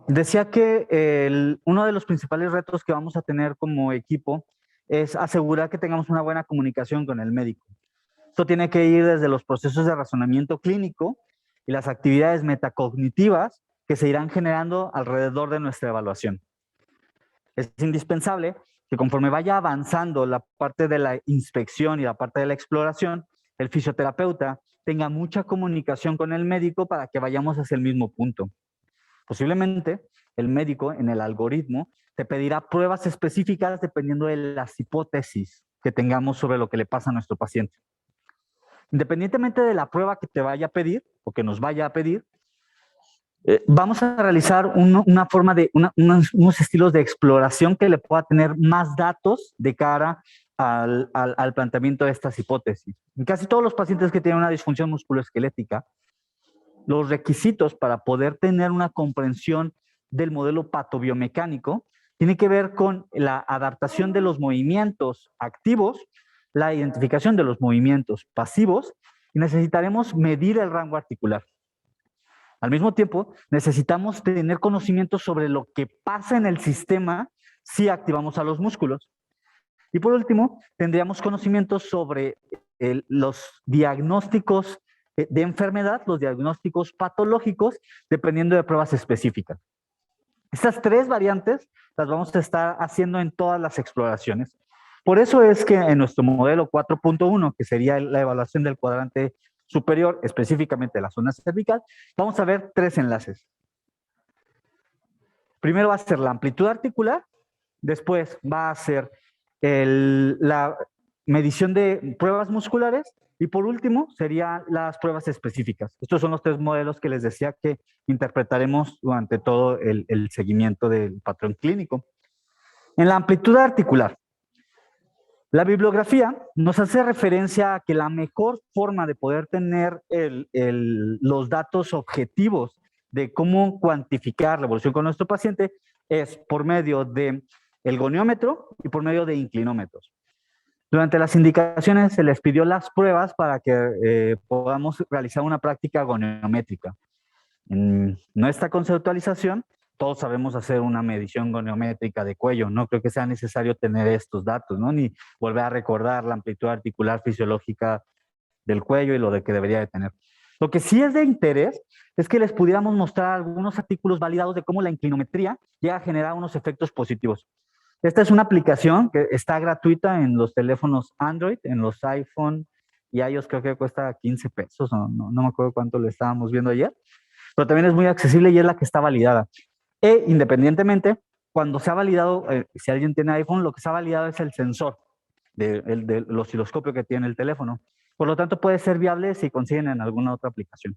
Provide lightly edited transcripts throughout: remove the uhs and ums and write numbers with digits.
Decía que uno de los principales retos que vamos a tener como equipo es asegurar que tengamos una buena comunicación con el médico. Esto tiene que ir desde los procesos de razonamiento clínico y las actividades metacognitivas que se irán generando alrededor de nuestra evaluación. Es indispensable que conforme vaya avanzando la parte de la inspección y la parte de la exploración, el fisioterapeuta tenga mucha comunicación con el médico para que vayamos hacia el mismo punto. Posiblemente el médico en el algoritmo te pedirá pruebas específicas dependiendo de las hipótesis que tengamos sobre lo que le pasa a nuestro paciente. Independientemente de la prueba que te vaya a pedir o que nos vaya a pedir, vamos a realizar una forma de unos estilos de exploración que le pueda tener más datos de cara al planteamiento de estas hipótesis. En casi todos los pacientes que tienen una disfunción musculoesquelética, los requisitos para poder tener una comprensión del modelo patobiomecánico tiene que ver con la adaptación de los movimientos activos, la identificación de los movimientos pasivos y necesitaremos medir el rango articular. Al mismo tiempo, necesitamos tener conocimiento sobre lo que pasa en el sistema si activamos a los músculos. Y por último, tendríamos conocimientos sobre los diagnósticos de enfermedad, los diagnósticos patológicos, dependiendo de pruebas específicas. Estas tres variantes las vamos a estar haciendo en todas las exploraciones. Por eso es que en nuestro modelo 4.1, que sería la evaluación del cuadrante superior, específicamente la zona cervical, vamos a ver tres enlaces. Primero va a ser la amplitud articular, después va a ser la medición de pruebas musculares y por último serían las pruebas específicas. Estos son los tres modelos que les decía que interpretaremos durante todo el seguimiento del patrón clínico. En la amplitud articular, la bibliografía nos hace referencia a que la mejor forma de poder tener los datos objetivos de cómo cuantificar la evolución con nuestro paciente es por medio de el goniómetro y por medio de inclinómetros. Durante las indicaciones se les pidió las pruebas para que podamos realizar una práctica goniométrica. En nuestra conceptualización, todos sabemos hacer una medición goniométrica de cuello. No creo que sea necesario tener estos datos, ¿no? Ni volver a recordar la amplitud articular fisiológica del cuello y lo de que debería de tener. Lo que sí es de interés es que les pudiéramos mostrar algunos artículos validados de cómo la inclinometría llega a generar unos efectos positivos. Esta es una aplicación que está gratuita en los teléfonos Android, en los iPhone y iOS creo que cuesta 15 pesos, no me acuerdo cuánto le estábamos viendo ayer, pero también es muy accesible y es la que está validada. E independientemente, cuando se ha validado, si alguien tiene iPhone, lo que se ha validado es el sensor del osciloscopio que tiene el teléfono. Por lo tanto, puede ser viable si consiguen en alguna otra aplicación.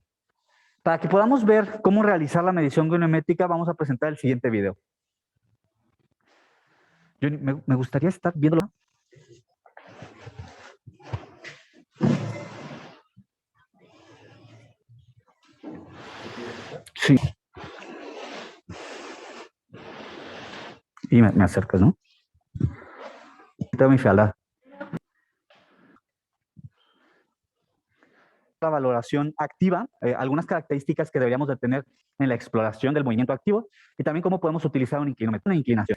Para que podamos ver cómo realizar la medición goniométrica, vamos a presentar el siguiente video. Me gustaría estar viéndolo. Sí. Y me acercas, ¿no? Tengo mi falda. La valoración activa, algunas características que deberíamos de tener en la exploración del movimiento activo y también cómo podemos utilizar un inclinómetro, una inclinación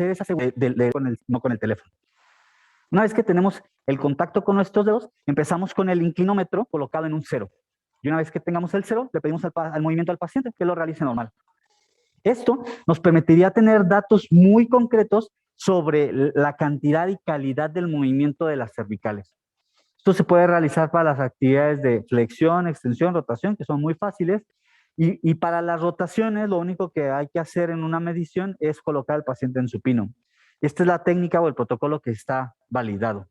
no con el teléfono. Una vez que tenemos el contacto con nuestros dedos, empezamos con el inclinómetro colocado en un 0. Y una vez que tengamos el 0, le pedimos al movimiento al paciente que lo realice normal. Esto nos permitiría tener datos muy concretos sobre la cantidad y calidad del movimiento de las cervicales. Esto se puede realizar para las actividades de flexión, extensión, rotación, que son muy fáciles. Y para las rotaciones, lo único que hay que hacer en una medición es colocar al paciente en supino. Esta es la técnica o el protocolo que está validado.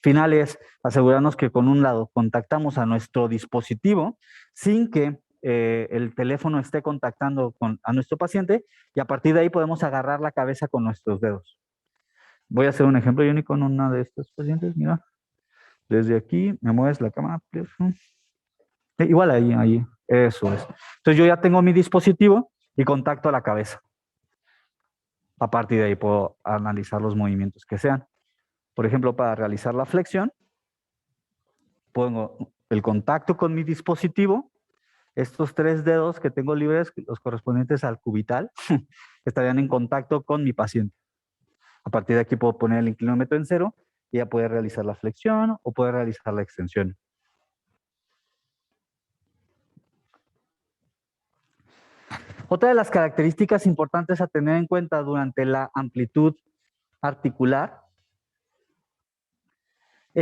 Final es asegurarnos que con un lado contactamos a nuestro dispositivo sin que el teléfono esté contactando a nuestro paciente y a partir de ahí podemos agarrar la cabeza con nuestros dedos. Voy a hacer un ejemplo, Johnny, con una de estos pacientes. Mira, desde aquí me mueves la cámara. Igual ahí, eso es. Entonces yo ya tengo mi dispositivo y contacto a la cabeza. A partir de ahí puedo analizar los movimientos que sean. Por ejemplo, para realizar la flexión, pongo el contacto con mi dispositivo, estos 3 dedos que tengo libres, los correspondientes al cubital, estarían en contacto con mi paciente. A partir de aquí puedo poner el inclinómetro en 0 y ya puede realizar la flexión o puede realizar la extensión. Otra de las características importantes a tener en cuenta durante la amplitud articular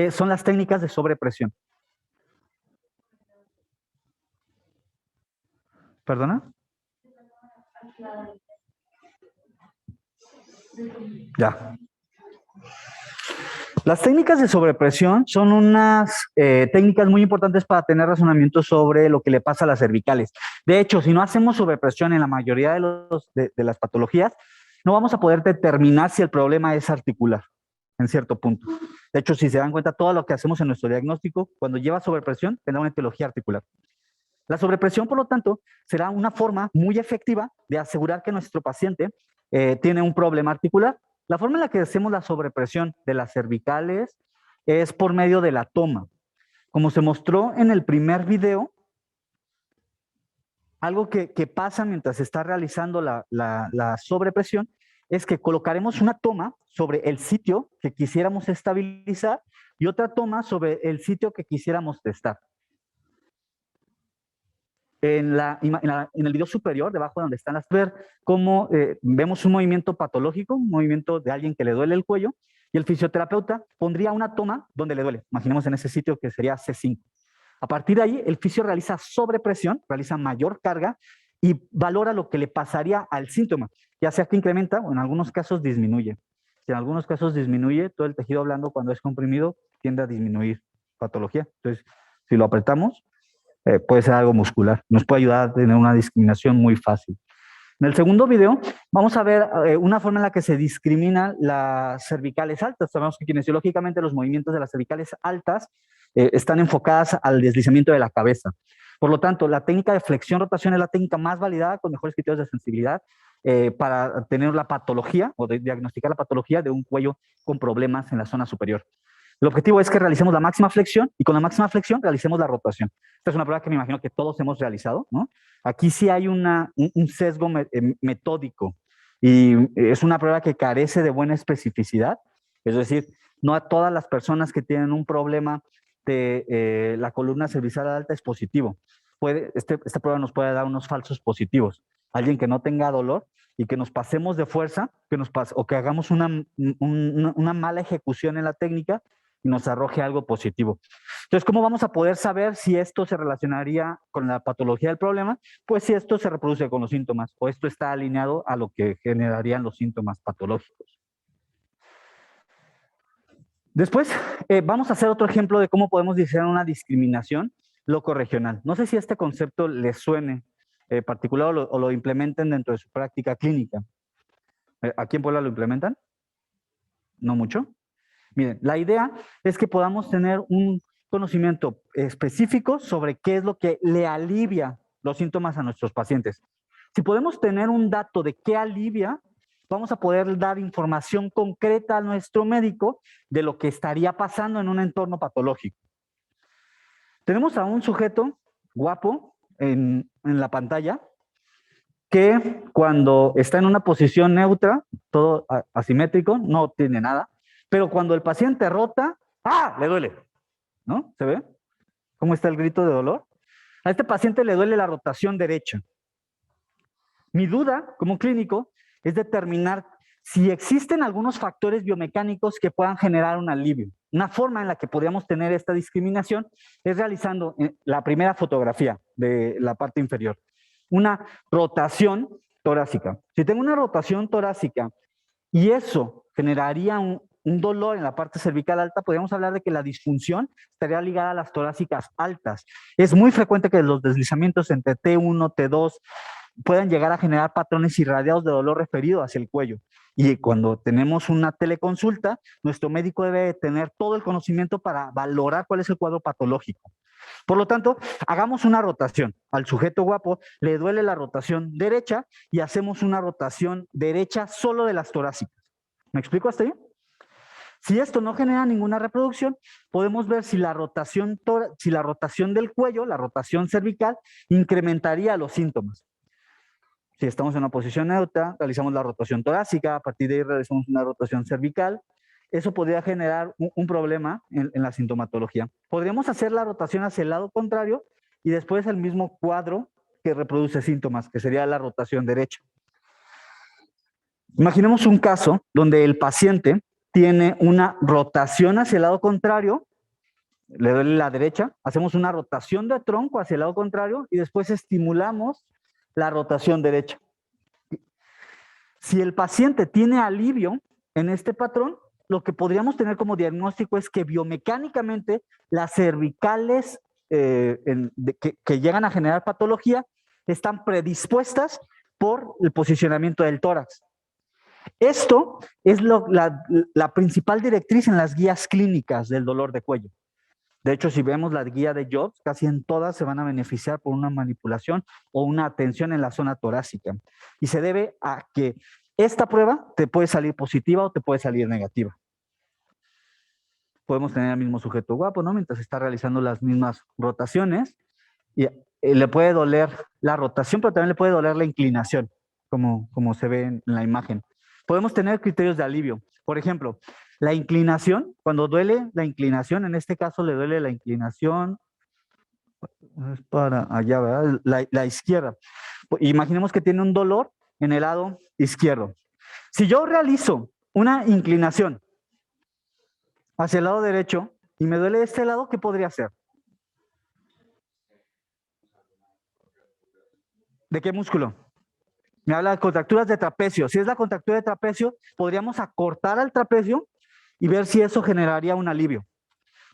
son las técnicas de sobrepresión. ¿Perdona? Ya. Las técnicas de sobrepresión son unas técnicas muy importantes para tener razonamiento sobre lo que le pasa a las cervicales. De hecho, si no hacemos sobrepresión en la mayoría de las patologías, no vamos a poder determinar si el problema es articular en cierto punto. De hecho, si se dan cuenta, todo lo que hacemos en nuestro diagnóstico, cuando lleva sobrepresión, tendrá una etiología articular. La sobrepresión, por lo tanto, será una forma muy efectiva de asegurar que nuestro paciente tiene un problema articular. La forma en la que hacemos la sobrepresión de las cervicales es por medio de la toma. Como se mostró en el primer video, algo que pasa mientras se está realizando la sobrepresión es que colocaremos una toma sobre el sitio que quisiéramos estabilizar y otra toma sobre el sitio que quisiéramos testar. En el video superior, debajo donde están las, ver cómo vemos un movimiento patológico, un movimiento de alguien que le duele el cuello, y el fisioterapeuta pondría una toma donde le duele. Imaginemos en ese sitio que sería C5. A partir de ahí, el fisio realiza sobrepresión, realiza mayor carga y valora lo que le pasaría al síntoma, ya sea que incrementa o en algunos casos disminuye. Si en algunos casos disminuye, todo el tejido blando cuando es comprimido tiende a disminuir patología. Entonces, si lo apretamos, puede ser algo muscular. Nos puede ayudar a tener una discriminación muy fácil. En el segundo video vamos a ver una forma en la que se discriminan las cervicales altas. Sabemos que kinesiológicamente los movimientos de las cervicales altas están enfocadas al deslizamiento de la cabeza. Por lo tanto, la técnica de flexión-rotación es la técnica más validada con mejores criterios de sensibilidad para tener la patología o de diagnosticar la patología de un cuello con problemas en la zona superior. El objetivo es que realicemos la máxima flexión y con la máxima flexión realicemos la rotación. Esta es una prueba que me imagino que todos hemos realizado, ¿no? Aquí sí hay un sesgo metódico y es una prueba que carece de buena especificidad. Es decir, no a todas las personas que tienen un problema de la columna cervical alta es positivo. Esta prueba nos puede dar unos falsos positivos. Alguien que no tenga dolor y que nos pasemos de fuerza o que hagamos una mala ejecución en la técnica y nos arroje algo positivo. Entonces, ¿cómo vamos a poder saber si esto se relacionaría con la patología del problema? Pues si esto se reproduce con los síntomas o esto está alineado a lo que generarían los síntomas patológicos. Después, vamos a hacer otro ejemplo de cómo podemos diseñar una discriminación locorregional. No sé si este concepto les suene particular o lo implementen dentro de su práctica clínica. ¿Aquí en Puebla lo implementan? ¿No mucho? Miren, la idea es que podamos tener un conocimiento específico sobre qué es lo que le alivia los síntomas a nuestros pacientes. Si podemos tener un dato de qué alivia, vamos a poder dar información concreta a nuestro médico de lo que estaría pasando en un entorno patológico. Tenemos a un sujeto guapo en la pantalla que cuando está en una posición neutra, todo asimétrico, no tiene nada, pero cuando el paciente rota, ¡ah! Le duele, ¿no? ¿Se ve? ¿Cómo está el grito de dolor? A este paciente le duele la rotación derecha. Mi duda como clínico es determinar si existen algunos factores biomecánicos que puedan generar un alivio. Una forma en la que podríamos tener esta discriminación es realizando la primera fotografía de la parte inferior. Una rotación torácica. Si tengo una rotación torácica y eso generaría un dolor en la parte cervical alta, podríamos hablar de que la disfunción estaría ligada a las torácicas altas. Es muy frecuente que los deslizamientos entre T1, T2 puedan llegar a generar patrones irradiados de dolor referido hacia el cuello. Y cuando tenemos una teleconsulta, nuestro médico debe tener todo el conocimiento para valorar cuál es el cuadro patológico. Por lo tanto, hagamos una rotación. Al sujeto guapo le duele la rotación derecha y hacemos una rotación derecha solo de las torácicas. ¿Me explico hasta ahí? Si esto no genera ninguna reproducción, podemos ver si la rotación del cuello, la rotación cervical, incrementaría los síntomas. Si estamos en una posición neutra, realizamos la rotación torácica, a partir de ahí realizamos una rotación cervical. Eso podría generar un problema en la sintomatología. Podríamos hacer la rotación hacia el lado contrario y después el mismo cuadro que reproduce síntomas, que sería la rotación derecha. Imaginemos un caso donde el paciente tiene una rotación hacia el lado contrario, le duele la derecha, hacemos una rotación de tronco hacia el lado contrario y después estimulamos la rotación derecha. Si el paciente tiene alivio en este patrón, lo que podríamos tener como diagnóstico es que biomecánicamente las cervicales que llegan a generar patología están predispuestas por el posicionamiento del tórax. Esto es la principal directriz en las guías clínicas del dolor de cuello. De hecho, si vemos la guía de Jobs, casi en todas se van a beneficiar por una manipulación o una atención en la zona torácica. Y se debe a que esta prueba te puede salir positiva o te puede salir negativa. Podemos tener al mismo sujeto guapo, ¿no? Mientras está realizando las mismas rotaciones. Y le puede doler la rotación, pero también le puede doler la inclinación, como se ve en la imagen. Podemos tener criterios de alivio. Por ejemplo, la inclinación, cuando duele la inclinación, en este caso le duele la inclinación, es para allá, ¿verdad? La izquierda. Imaginemos que tiene un dolor en el lado izquierdo. Si yo realizo una inclinación hacia el lado derecho y me duele este lado, ¿qué podría hacer? ¿De qué músculo? Me habla de contracturas de trapecio. Si es la contractura de trapecio, podríamos acortar al trapecio y ver si eso generaría un alivio.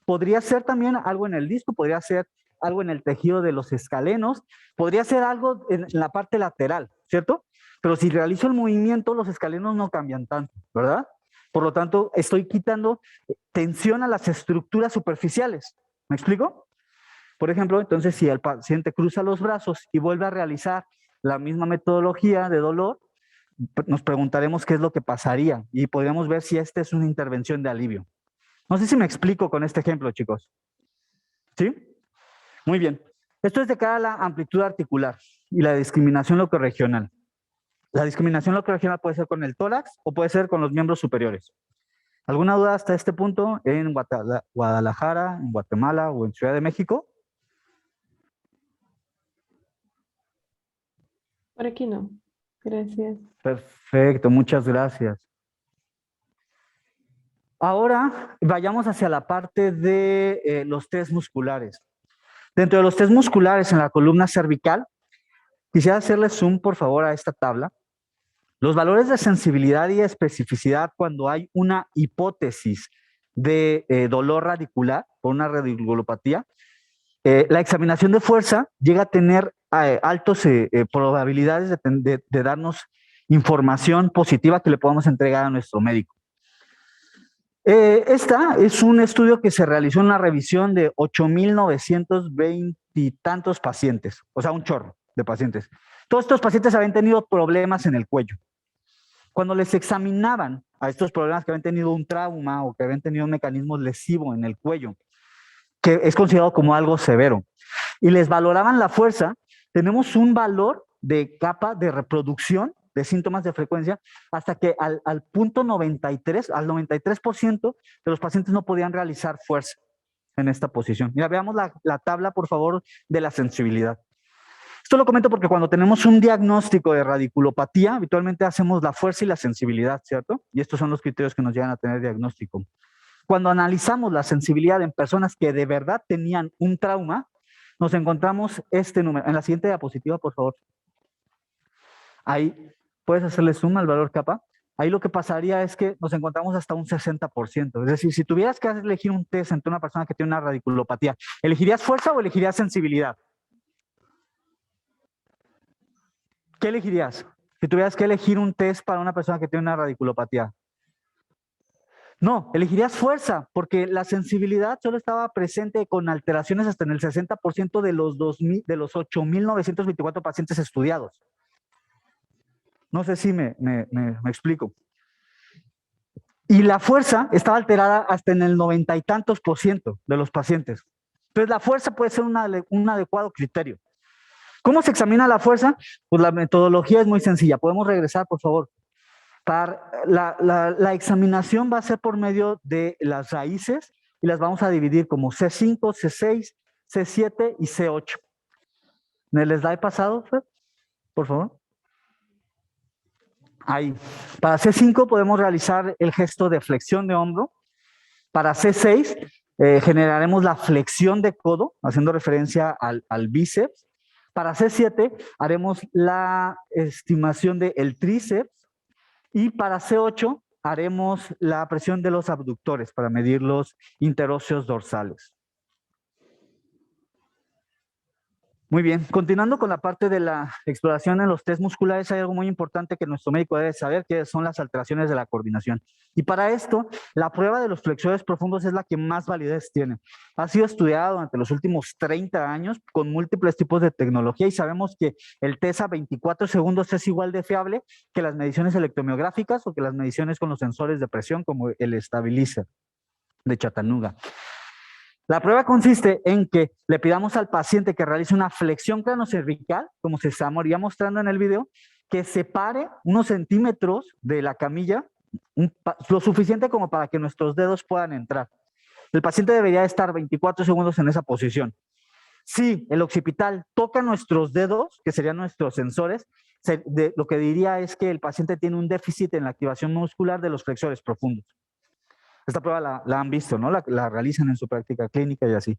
Podría ser también algo en el disco, podría ser algo en el tejido de los escalenos, podría ser algo en la parte lateral, ¿cierto? Pero si realizo el movimiento, los escalenos no cambian tanto, ¿verdad? Por lo tanto, estoy quitando tensión a las estructuras superficiales. ¿Me explico? Por ejemplo, entonces, si el paciente cruza los brazos y vuelve a realizar la misma metodología de dolor, nos preguntaremos qué es lo que pasaría y podríamos ver si esta es una intervención de alivio. No sé si me explico con este ejemplo, chicos. ¿Sí? Muy bien. Esto es de cara a la amplitud articular y la discriminación locorregional. La discriminación locorregional puede ser con el tórax o puede ser con los miembros superiores. ¿Alguna duda hasta este punto en Guadalajara, en Guatemala o en Ciudad de México? Por aquí no. Gracias. Perfecto, muchas gracias. Ahora vayamos hacia la parte de los test musculares. Dentro de los test musculares en la columna cervical, quisiera hacerle zoom, por favor, a esta tabla. Los valores de sensibilidad y especificidad cuando hay una hipótesis de dolor radicular por una radiculopatía. La examinación de fuerza llega a tener altas probabilidades de darnos información positiva que le podamos entregar a nuestro médico. Esta es un estudio que se realizó en la revisión de 8,920 y tantos pacientes, o sea, un chorro de pacientes. Todos estos pacientes habían tenido problemas en el cuello. Cuando les examinaban a estos problemas que habían tenido un trauma o que habían tenido un mecanismo lesivo en el cuello, que es considerado como algo severo, y les valoraban la fuerza, tenemos un valor de capa de reproducción de síntomas de frecuencia hasta que al punto 93, al 93% de los pacientes no podían realizar fuerza en esta posición. Mira, veamos la tabla, por favor, de la sensibilidad. Esto lo comento porque cuando tenemos un diagnóstico de radiculopatía, habitualmente hacemos la fuerza y la sensibilidad, ¿cierto? Y estos son los criterios que nos llevan a tener diagnóstico. Cuando analizamos la sensibilidad en personas que de verdad tenían un trauma, nos encontramos este número. En la siguiente diapositiva, por favor. Ahí, puedes hacerle zoom al valor kappa. Ahí lo que pasaría es que nos encontramos hasta un 60%. Es decir, si tuvieras que elegir un test entre una persona que tiene una radiculopatía, ¿elegirías fuerza o elegirías sensibilidad? ¿Qué elegirías? Si tuvieras que elegir un test para una persona que tiene una radiculopatía. No, elegirías fuerza, porque la sensibilidad solo estaba presente con alteraciones hasta en el 60% de los 8,924 pacientes estudiados. No sé si me explico. Y la fuerza estaba alterada hasta en el 90 y tantos % de los pacientes. Entonces, la fuerza puede ser un adecuado criterio. ¿Cómo se examina la fuerza? Pues la metodología es muy sencilla. Podemos regresar, por favor. La examinación va a ser por medio de las raíces y las vamos a dividir como C5, C6, C7 y C8. ¿En el slide pasado, Fred? Por favor. Ahí. Para C5 podemos realizar el gesto de flexión de hombro. Para C6 generaremos la flexión de codo, haciendo referencia al bíceps. Para C7 haremos la estimación del tríceps. Y para C8 haremos la presión de los abductores para medir los interóseos dorsales. Muy bien, continuando con la parte de la exploración en los test musculares, hay algo muy importante que nuestro médico debe saber, que son las alteraciones de la coordinación. Y para esto, la prueba de los flexores profundos es la que más validez tiene. Ha sido estudiado durante los últimos 30 años con múltiples tipos de tecnología y sabemos que el test a 24 segundos es igual de fiable que las mediciones electromiográficas o que las mediciones con los sensores de presión como el Stabilizer de Chattanooga. La prueba consiste en que le pidamos al paciente que realice una flexión cranocervical, como se estaría mostrando en el video, que separe unos centímetros de la camilla, lo suficiente como para que nuestros dedos puedan entrar. El paciente debería estar 24 segundos en esa posición. Si el occipital toca nuestros dedos, que serían nuestros sensores, lo que diría es que el paciente tiene un déficit en la activación muscular de los flexores profundos. Esta prueba la han visto, ¿no? La realizan en su práctica clínica y así.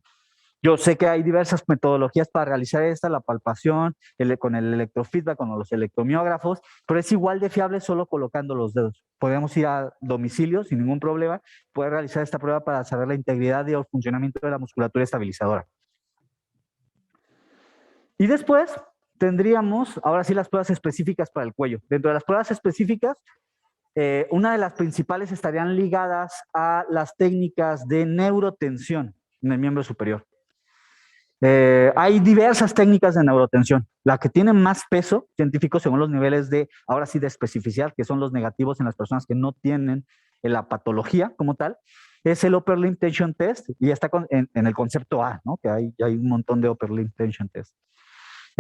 Yo sé que hay diversas metodologías para realizar esta, la palpación, con el electrofeedback, con los electromiógrafos, pero es igual de fiable solo colocando los dedos. Podemos ir a domicilio sin ningún problema, poder realizar esta prueba para saber la integridad y el funcionamiento de la musculatura estabilizadora. Y después tendríamos, ahora sí, las pruebas específicas para el cuello. Dentro de las pruebas específicas, una de las principales estarían ligadas a las técnicas de neurotensión en el miembro superior. Hay diversas técnicas de neurotensión. La que tiene más peso científico según los niveles de, ahora sí, de especificidad, que son los negativos en las personas que no tienen la patología como tal, es el Upper Limb Tension Test, y ya está en el concepto A, ¿no? Que hay un montón de Upper Limb Tension Test.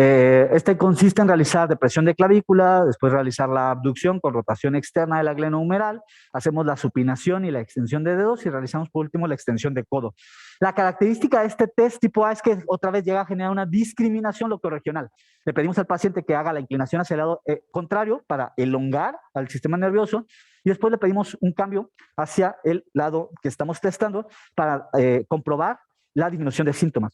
Este consiste en realizar depresión de clavícula, después realizar la abducción con rotación externa de la glenohumeral, hacemos la supinación y la extensión de dedos y realizamos por último la extensión de codo. La característica de este test tipo A es que otra vez llega a generar una discriminación locorregional. Le pedimos al paciente que haga la inclinación hacia el lado contrario para elongar al sistema nervioso y después le pedimos un cambio hacia el lado que estamos testando para comprobar la disminución de síntomas.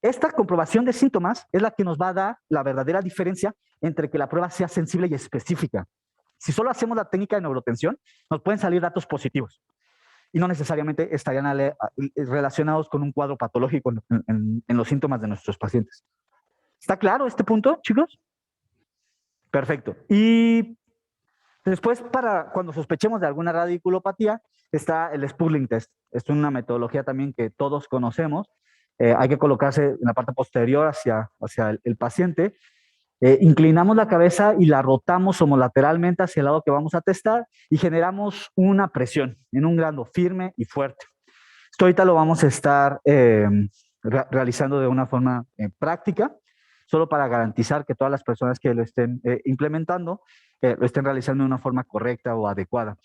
Esta comprobación de síntomas es la que nos va a dar la verdadera diferencia entre que la prueba sea sensible y específica. Si solo hacemos la técnica de neurotensión, nos pueden salir datos positivos y no necesariamente estarían relacionados con un cuadro patológico en los síntomas de nuestros pacientes. ¿Está claro este punto, chicos? Perfecto. Y después, para cuando sospechemos de alguna radiculopatía, está el Spurling test. Es una metodología también que todos conocemos. Hay que colocarse en la parte posterior hacia el paciente. Inclinamos la cabeza y la rotamos homolateralmente hacia el lado que vamos a testar y generamos una presión en un grado firme y fuerte. Esto ahorita lo vamos a estar realizando de una forma práctica, solo para garantizar que todas las personas que lo estén implementando lo estén realizando de una forma correcta o adecuada.